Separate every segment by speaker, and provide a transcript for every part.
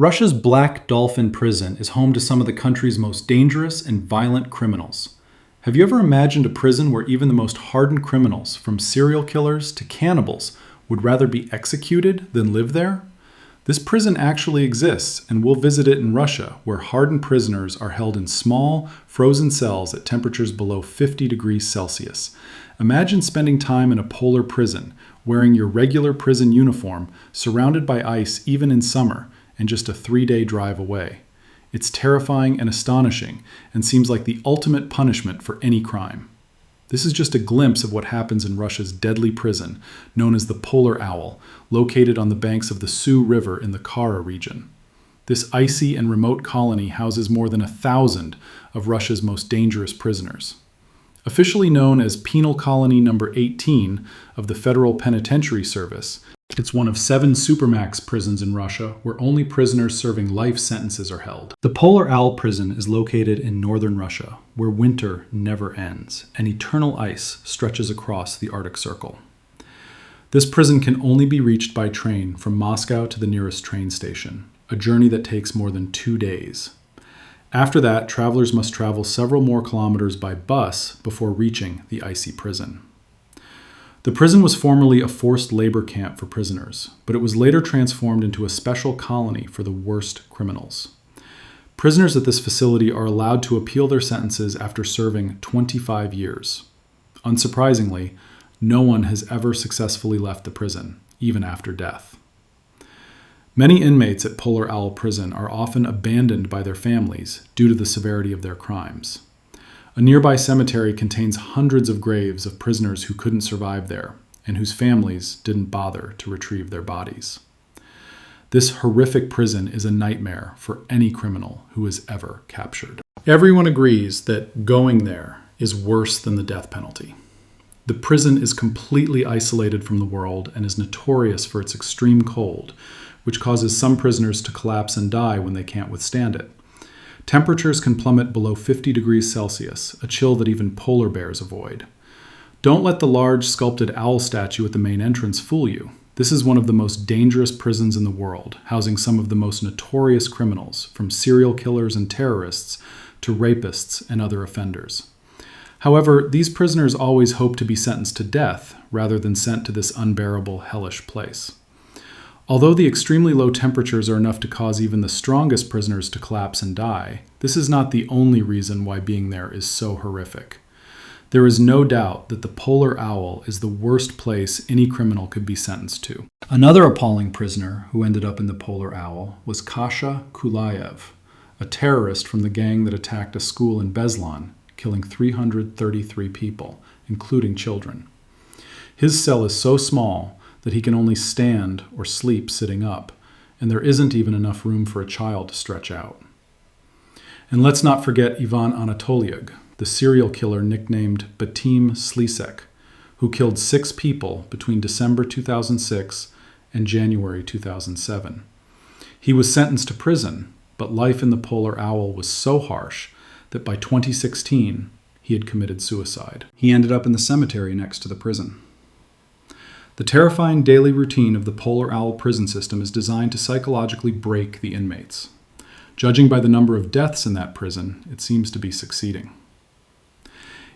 Speaker 1: Russia's Black Dolphin prison is home to some of the country's most dangerous and violent criminals. Have you ever imagined a prison where even the most hardened criminals, from serial killers to cannibals, would rather be executed than live there? This prison actually exists, and we'll visit it in Russia, where hardened prisoners are held in small, frozen cells at temperatures below 50 degrees Celsius. Imagine spending time in a polar prison, wearing your regular prison uniform, surrounded by ice even in summer, and just a 3-day drive away. It's terrifying and astonishing, and seems like the ultimate punishment for any crime. This is just a glimpse of what happens in Russia's deadly prison, known as the Polar Owl, located on the banks of the Sioux River in the Kara region. This icy and remote colony houses more than 1,000 of Russia's most dangerous prisoners. Officially known as Penal Colony Number 18 of the Federal Penitentiary Service, it's one of 7 supermax prisons in Russia where only prisoners serving life sentences are held. The Polar Owl prison is located in northern Russia, where winter never ends, and eternal ice stretches across the Arctic Circle. This prison can only be reached by train from Moscow to the nearest train station, a journey that takes more than 2 days. After that, travelers must travel several more kilometers by bus before reaching the icy prison. The prison was formerly a forced labor camp for prisoners, but it was later transformed into a special colony for the worst criminals. Prisoners at this facility are allowed to appeal their sentences after serving 25 years. Unsurprisingly, no one has ever successfully left the prison, even after death. Many inmates at Polar Owl Prison are often abandoned by their families due to the severity of their crimes. A nearby cemetery contains hundreds of graves of prisoners who couldn't survive there and whose families didn't bother to retrieve their bodies. This horrific prison is a nightmare for any criminal who is ever captured. Everyone agrees that going there is worse than the death penalty. The prison is completely isolated from the world and is notorious for its extreme cold, which causes some prisoners to collapse and die when they can't withstand it. Temperatures can plummet below 50 degrees Celsius, a chill that even polar bears avoid. Don't let the large sculpted owl statue at the main entrance fool you. This is one of the most dangerous prisons in the world, housing some of the most notorious criminals, from serial killers and terrorists to rapists and other offenders. However, these prisoners always hope to be sentenced to death rather than sent to this unbearable, hellish place. Although the extremely low temperatures are enough to cause even the strongest prisoners to collapse and die, this is not the only reason why being there is so horrific. There is no doubt that the Polar Owl is the worst place any criminal could be sentenced to. Another appalling prisoner who ended up in the Polar Owl was Kasha Kulayev, a terrorist from the gang that attacked a school in Beslan, killing 333 people, including children. His cell is so small that he can only stand or sleep sitting up, and there isn't even enough room for a child to stretch out. And let's not forget Ivan Anatoliuk, the serial killer nicknamed Batim Slisek, who killed 6 people between December 2006 and January 2007. He was sentenced to prison, but life in the Polar Owl was so harsh that by 2016, he had committed suicide. He ended up in the cemetery next to the prison. The terrifying daily routine of the Polar Owl prison system is designed to psychologically break the inmates. Judging by the number of deaths in that prison, it seems to be succeeding.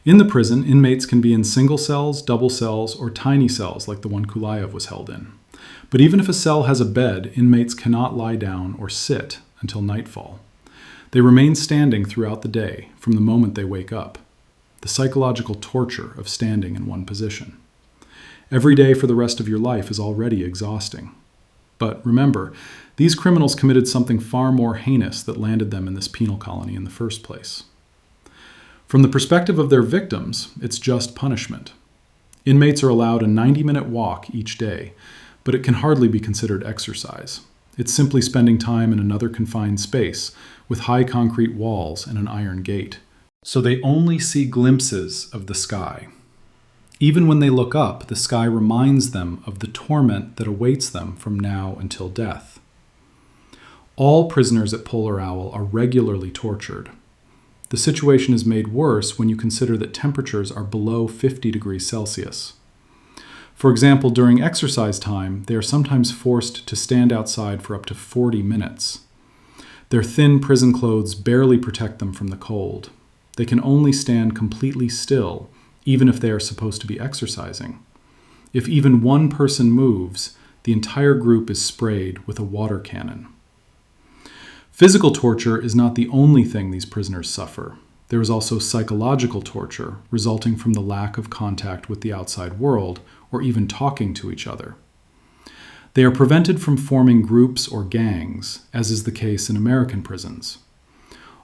Speaker 1: In the prison, inmates can be in single cells, double cells, or tiny cells like the one Kulayev was held in. But even if a cell has a bed, inmates cannot lie down or sit until nightfall. They remain standing throughout the day from the moment they wake up. The psychological torture of standing in one position. Every day for the rest of your life is already exhausting. But remember, these criminals committed something far more heinous that landed them in this penal colony in the first place. From the perspective of their victims, it's just punishment. Inmates are allowed a 90-minute walk each day, but it can hardly be considered exercise. It's simply spending time in another confined space with high concrete walls and an iron gate. So they only see glimpses of the sky. Even when they look up, the sky reminds them of the torment that awaits them from now until death. All prisoners at Polar Owl are regularly tortured. The situation is made worse when you consider that temperatures are below 50 degrees Celsius. For example, during exercise time, they are sometimes forced to stand outside for up to 40 minutes. Their thin prison clothes barely protect them from the cold. They can only stand completely still, even if they are supposed to be exercising. If even one person moves, the entire group is sprayed with a water cannon. Physical torture is not the only thing these prisoners suffer. There is also psychological torture resulting from the lack of contact with the outside world or even talking to each other. They are prevented from forming groups or gangs, as is the case in American prisons.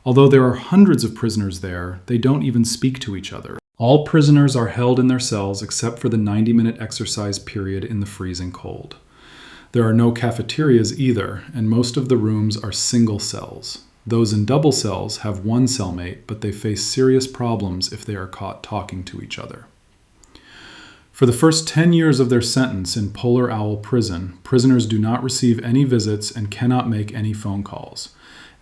Speaker 1: Although there are hundreds of prisoners there, they don't even speak to each other. All prisoners are held in their cells except for the 90-minute exercise period in the freezing cold. There are no cafeterias either, and most of the rooms are single cells. Those in double cells have one cellmate, but they face serious problems if they are caught talking to each other. For the first 10 years of their sentence in Polar Owl Prison, prisoners do not receive any visits and cannot make any phone calls.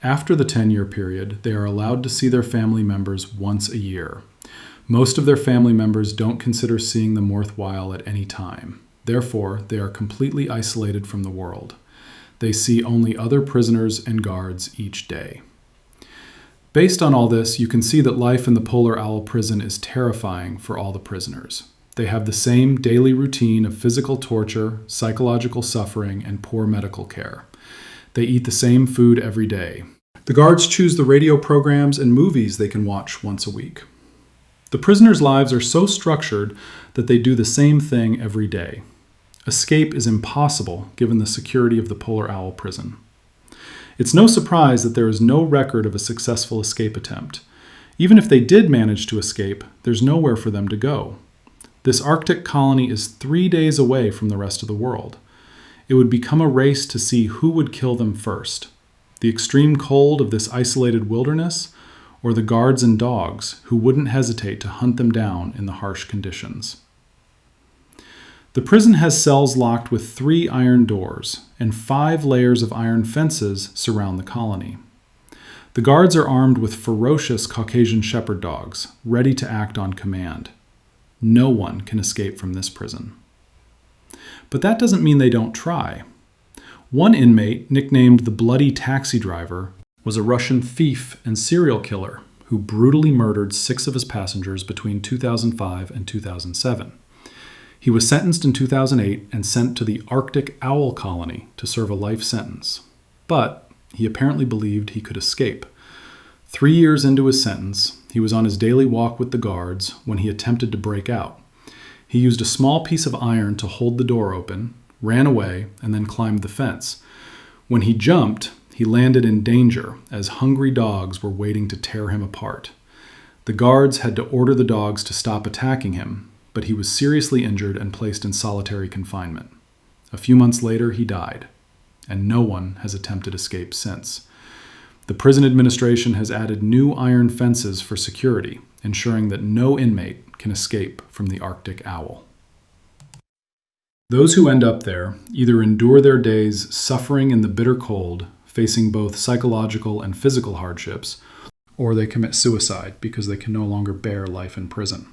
Speaker 1: After the 10-year period, they are allowed to see their family members once a year. Most of their family members don't consider seeing them worthwhile at any time. Therefore, they are completely isolated from the world. They see only other prisoners and guards each day. Based on all this, you can see that life in the Polar Owl Prison is terrifying for all the prisoners. They have the same daily routine of physical torture, psychological suffering, and poor medical care. They eat the same food every day. The guards choose the radio programs and movies they can watch once a week. The prisoners' lives are so structured that they do the same thing every day. Escape is impossible given the security of the Polar Owl Prison. It's no surprise that there is no record of a successful escape attempt. Even if they did manage to escape, there's nowhere for them to go. This Arctic colony is 3 days away from the rest of the world. It would become a race to see who would kill them first: the extreme cold of this isolated wilderness, or the guards and dogs who wouldn't hesitate to hunt them down in the harsh conditions. The prison has cells locked with 3 iron doors, and 5 layers of iron fences surround the colony. The guards are armed with ferocious Caucasian shepherd dogs, ready to act on command. No one can escape from this prison. But that doesn't mean they don't try. One inmate, nicknamed the Bloody Taxi Driver, was a Russian thief and serial killer who brutally murdered 6 of his passengers between 2005 and 2007. He was sentenced in 2008 and sent to the Arctic Owl Colony to serve a life sentence. But he apparently believed he could escape. 3 years into his sentence, he was on his daily walk with the guards when he attempted to break out. He used a small piece of iron to hold the door open, ran away, and then climbed the fence. When he jumped, he landed in danger as hungry dogs were waiting to tear him apart. The guards had to order the dogs to stop attacking him, but he was seriously injured and placed in solitary confinement. A few months later, he died, and no one has attempted escape since. The prison administration has added new iron fences for security, ensuring that no inmate can escape from the Arctic owl. Those who end up there either endure their days suffering in the bitter cold, facing both psychological and physical hardships, or they commit suicide because they can no longer bear life in prison.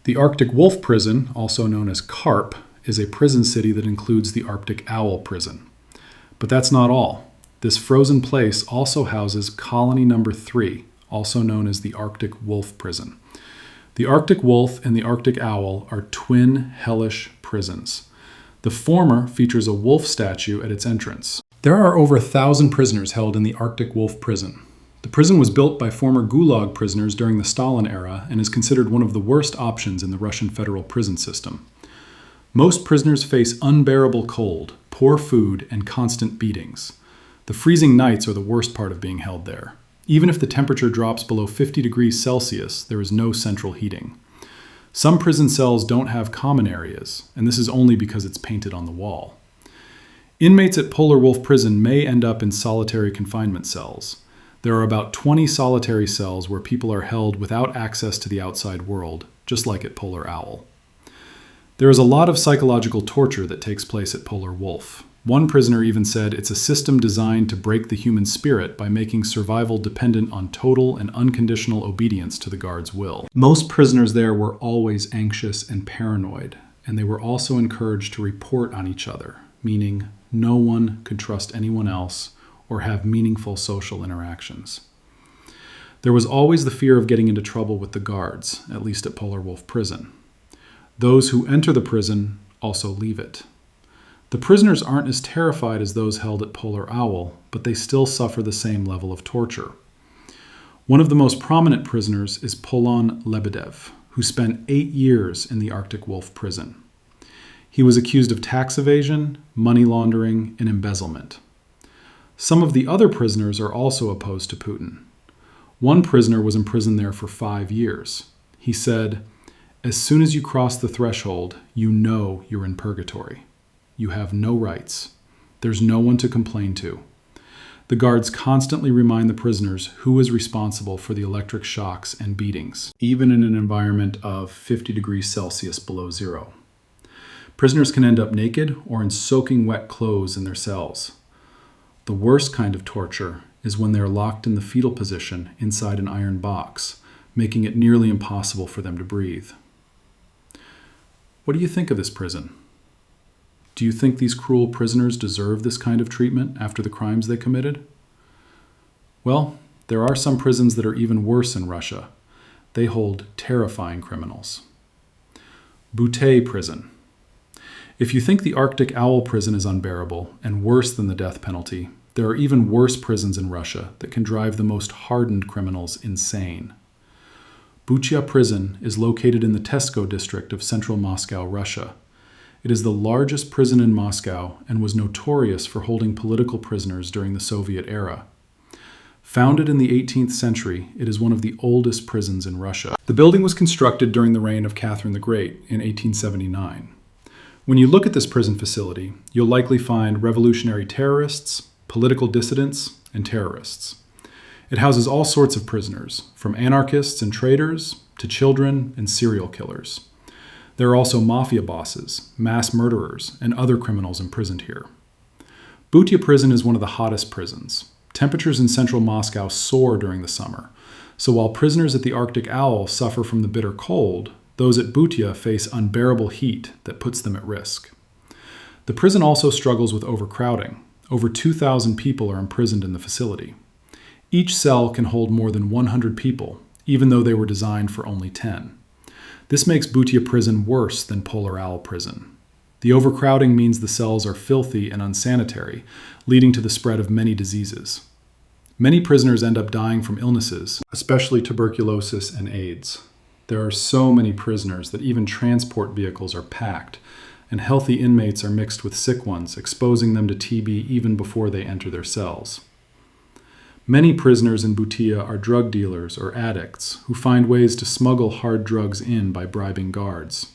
Speaker 1: The Arctic Wolf Prison, also known as CARP, is a prison city that includes the Arctic Owl Prison. But that's not all. This frozen place also houses Colony Number 3, also known as the Arctic Wolf Prison. The Arctic Wolf and the Arctic Owl are twin hellish prisons. The former features a wolf statue at its entrance. There are over 1,000 prisoners held in the Arctic Wolf Prison. The prison was built by former Gulag prisoners during the Stalin era and is considered one of the worst options in the Russian federal prison system. Most prisoners face unbearable cold, poor food, and constant beatings. The freezing nights are the worst part of being held there. Even if the temperature drops below 50 degrees Celsius, there is no central heating. Some prison cells don't have common areas, and this is only because it's painted on the wall. Inmates at Polar Wolf Prison may end up in solitary confinement cells. There are about 20 solitary cells where people are held without access to the outside world, just like at Polar Owl. There is a lot of psychological torture that takes place at Polar Wolf. One prisoner even said it's a system designed to break the human spirit by making survival dependent on total and unconditional obedience to the guard's will. Most prisoners there were always anxious and paranoid, and they were also encouraged to report on each other, meaning no one could trust anyone else or have meaningful social interactions. There was always the fear of getting into trouble with the guards, at least at Polar Wolf Prison. Those who enter the prison also leave it. The prisoners aren't as terrified as those held at Polar Owl, but they still suffer the same level of torture. One of the most prominent prisoners is Polon Lebedev, who spent 8 years in the Arctic Wolf Prison. He was accused of tax evasion, money laundering, and embezzlement. Some of the other prisoners are also opposed to Putin. One prisoner was imprisoned there for 5 years. He said, "As soon as you cross the threshold, you know you're in purgatory. You have no rights. There's no one to complain to." The guards constantly remind the prisoners who is responsible for the electric shocks and beatings, even in an environment of 50 degrees Celsius below zero. Prisoners can end up naked or in soaking wet clothes in their cells. The worst kind of torture is when they are locked in the fetal position inside an iron box, making it nearly impossible for them to breathe. What do you think of this prison? Do you think these cruel prisoners deserve this kind of treatment after the crimes they committed? Well, there are some prisons that are even worse in Russia. They hold terrifying criminals. Butyrka Prison. If you think the Arctic Owl Prison is unbearable and worse than the death penalty, there are even worse prisons in Russia that can drive the most hardened criminals insane. Butyrka Prison is located in the Tesko district of central Moscow, Russia. It is the largest prison in Moscow and was notorious for holding political prisoners during the Soviet era. Founded in the 18th century, it is one of the oldest prisons in Russia. The building was constructed during the reign of Catherine the Great in 1879. When you look at this prison facility, you'll likely find revolutionary terrorists, political dissidents, and terrorists. It houses all sorts of prisoners, from anarchists and traitors to children and serial killers. There are also mafia bosses, mass murderers, and other criminals imprisoned here. Butyrka Prison is one of the hottest prisons. Temperatures in central Moscow soar during the summer, so while prisoners at the Arctic Owl suffer from the bitter cold, those at Butyrka face unbearable heat that puts them at risk. The prison also struggles with overcrowding. Over 2,000 people are imprisoned in the facility. Each cell can hold more than 100 people, even though they were designed for only 10. This makes Butyrka Prison worse than Polar Owl Prison. The overcrowding means the cells are filthy and unsanitary, leading to the spread of many diseases. Many prisoners end up dying from illnesses, especially tuberculosis and AIDS. There are so many prisoners that even transport vehicles are packed, and healthy inmates are mixed with sick ones, exposing them to TB even before they enter their cells. Many prisoners in Butyrka are drug dealers or addicts who find ways to smuggle hard drugs in by bribing guards.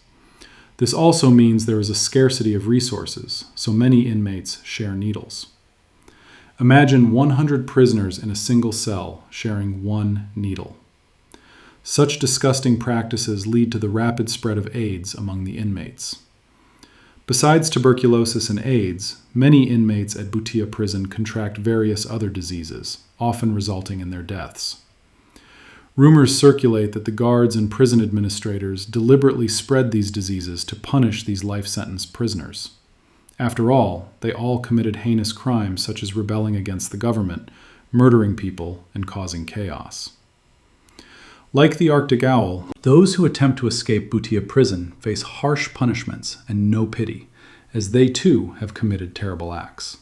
Speaker 1: This also means there is a scarcity of resources, so many inmates share needles. Imagine 100 prisoners in a single cell sharing one needle. Such disgusting practices lead to the rapid spread of AIDS among the inmates. Besides tuberculosis and AIDS, many inmates at Butyrka Prison contract various other diseases, often resulting in their deaths. Rumors circulate that the guards and prison administrators deliberately spread these diseases to punish these life-sentence prisoners. After all, they all committed heinous crimes such as rebelling against the government, murdering people, and causing chaos. Like the Arctic Owl, those who attempt to escape Butyrka Prison face harsh punishments and no pity, as they too have committed terrible acts.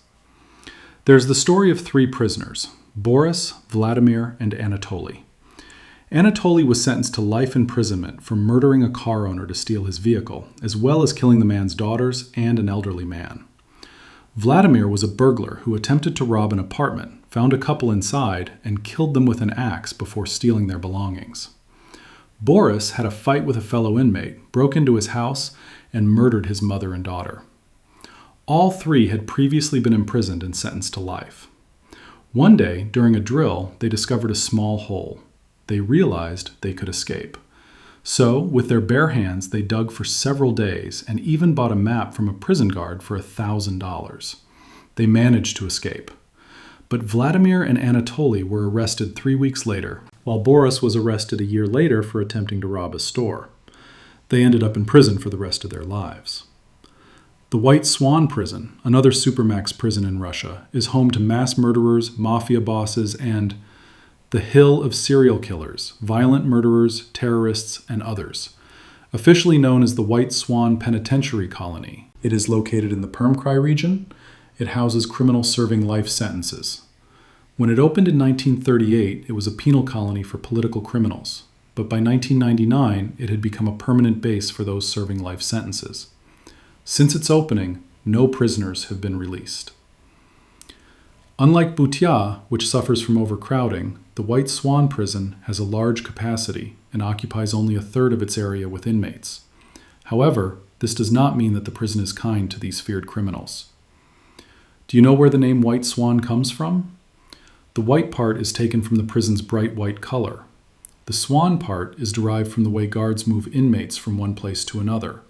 Speaker 1: There's the story of 3 prisoners, Boris, Vladimir, and Anatoly. Anatoly was sentenced to life imprisonment for murdering a car owner to steal his vehicle, as well as killing the man's daughters and an elderly man. Vladimir was a burglar who attempted to rob an apartment, found a couple inside, and killed them with an axe before stealing their belongings. Boris had a fight with a fellow inmate, broke into his house, and murdered his mother and daughter. All 3 had previously been imprisoned and sentenced to life. One day, during a drill, they discovered a small hole. They realized they could escape. So, with their bare hands, they dug for several days and even bought a map from a prison guard for $1,000. They managed to escape. But Vladimir and Anatoly were arrested 3 weeks later, while Boris was arrested a year later for attempting to rob a store. They ended up in prison for the rest of their lives. The White Swan Prison, another supermax prison in Russia, is home to mass murderers, mafia bosses, and the Hill of Serial Killers, violent murderers, terrorists, and others. Officially known as the White Swan Penitentiary Colony, it is located in the Permkrai region. It houses criminals serving life sentences. When it opened in 1938, it was a penal colony for political criminals, but by 1999, it had become a permanent base for those serving life sentences. Since its opening, no prisoners have been released. Unlike Butyrka, which suffers from overcrowding, the White Swan Prison has a large capacity and occupies only a third of its area with inmates. However, this does not mean that the prison is kind to these feared criminals. Do you know where the name White Swan comes from? The white part is taken from the prison's bright white color. The swan part is derived from the way guards move inmates from one place to another.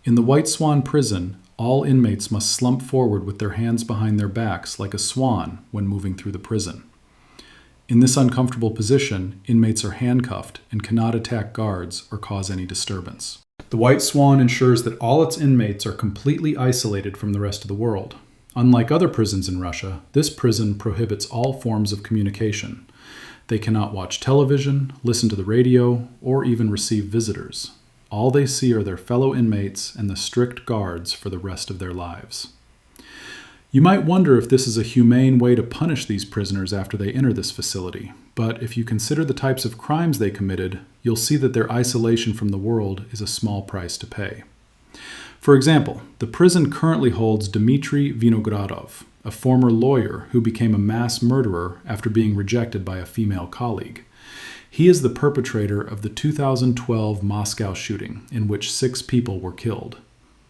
Speaker 1: In the White Swan Prison, all inmates must slump forward with their hands behind their backs like a swan when moving through the prison. In this uncomfortable position, inmates are handcuffed and cannot attack guards or cause any disturbance. The White Swan ensures that all its inmates are completely isolated from the rest of the world. Unlike other prisons in Russia, this prison prohibits all forms of communication. They cannot watch television, listen to the radio, or even receive visitors. All they see are their fellow inmates and the strict guards for the rest of their lives. You might wonder if this is a humane way to punish these prisoners after they enter this facility, but if you consider the types of crimes they committed, you'll see that their isolation from the world is a small price to pay. For example, the prison currently holds Dmitry Vinogradov, a former lawyer who became a mass murderer after being rejected by a female colleague. He is the perpetrator of the 2012 Moscow shooting, in which 6 people were killed.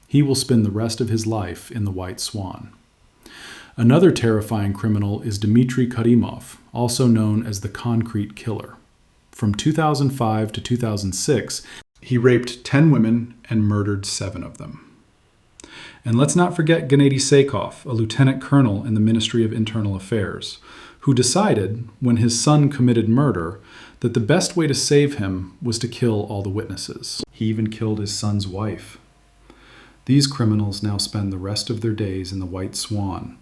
Speaker 1: He will spend the rest of his life in the White Swan. Another terrifying criminal is Dmitry Karimov, also known as the Concrete Killer. From 2005 to 2006, he raped 10 women and murdered 7 of them. And let's not forget Gennady Saikov, a lieutenant colonel in the Ministry of Internal Affairs, who decided, when his son committed murder, that the best way to save him was to kill all the witnesses. He even killed his son's wife. These criminals now spend the rest of their days in the White Swan,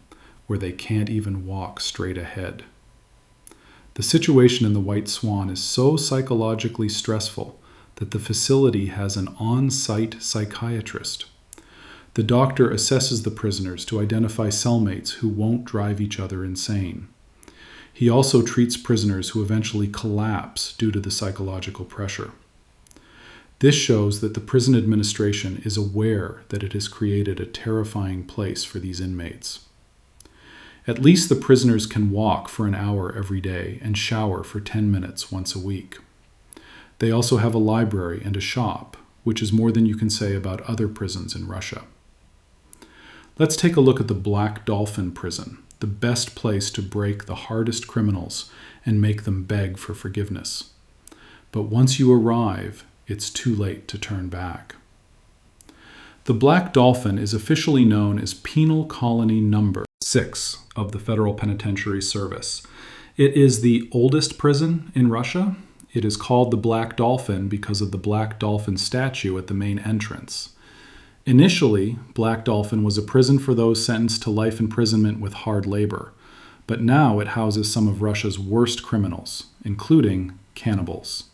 Speaker 1: where they can't even walk straight ahead. The situation in the White Swan is so psychologically stressful that the facility has an on-site psychiatrist. The doctor assesses the prisoners to identify cellmates who won't drive each other insane. He also treats prisoners who eventually collapse due to the psychological pressure. This shows that the prison administration is aware that it has created a terrifying place for these inmates. At least the prisoners can walk for an hour every day and shower for 10 minutes once a week. They also have a library and a shop, which is more than you can say about other prisons in Russia. Let's take a look at the Black Dolphin prison, the best place to break the hardest criminals and make them beg for forgiveness. But once you arrive, it's too late to turn back. The Black Dolphin is officially known as Penal Colony Number 6 of the Federal Penitentiary Service. It is the oldest prison in Russia. It is called the Black Dolphin because of the Black Dolphin statue at the main entrance. Initially, Black Dolphin was a prison for those sentenced to life imprisonment with hard labor, but now it houses some of Russia's worst criminals, including cannibals.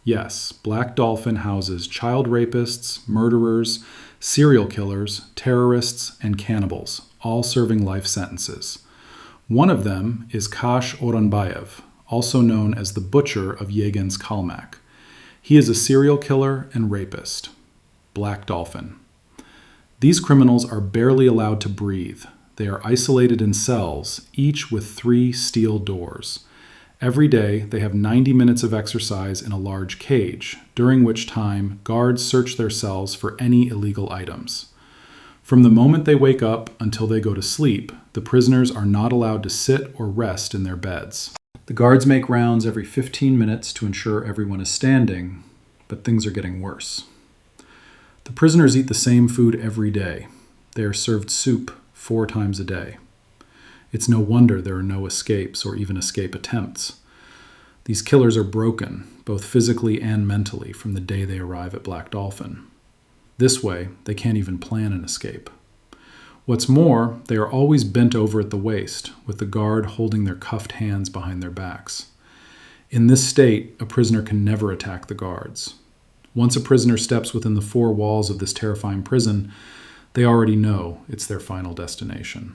Speaker 1: Yes, Black Dolphin houses child rapists, murderers, serial killers, terrorists, and cannibals, all serving life sentences. One of them is Kash Oranbayev, also known as the Butcher of Yegan's Kalmak. He is a serial killer and rapist. Black Dolphin. These criminals are barely allowed to breathe. They are isolated in cells, each with 3 steel doors. Every day, they have 90 minutes of exercise in a large cage, during which time guards search their cells for any illegal items. From the moment they wake up until they go to sleep, the prisoners are not allowed to sit or rest in their beds. The guards make rounds every 15 minutes to ensure everyone is standing, but things are getting worse. The prisoners eat the same food every day. They are served soup 4 times a day. It's no wonder there are no escapes or even escape attempts. These killers are broken, both physically and mentally, from the day they arrive at Black Dolphin. This way, they can't even plan an escape. What's more, they are always bent over at the waist, with the guard holding their cuffed hands behind their backs. In this state, a prisoner can never attack the guards. Once a prisoner steps within the four walls of this terrifying prison, they already know it's their final destination.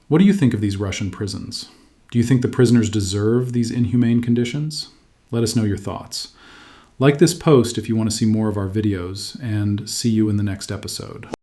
Speaker 1: What do you think of these Russian prisons? Do you think the prisoners deserve these inhumane conditions? Let us know your thoughts. Like this post if you want to see more of our videos, and see you in the next episode.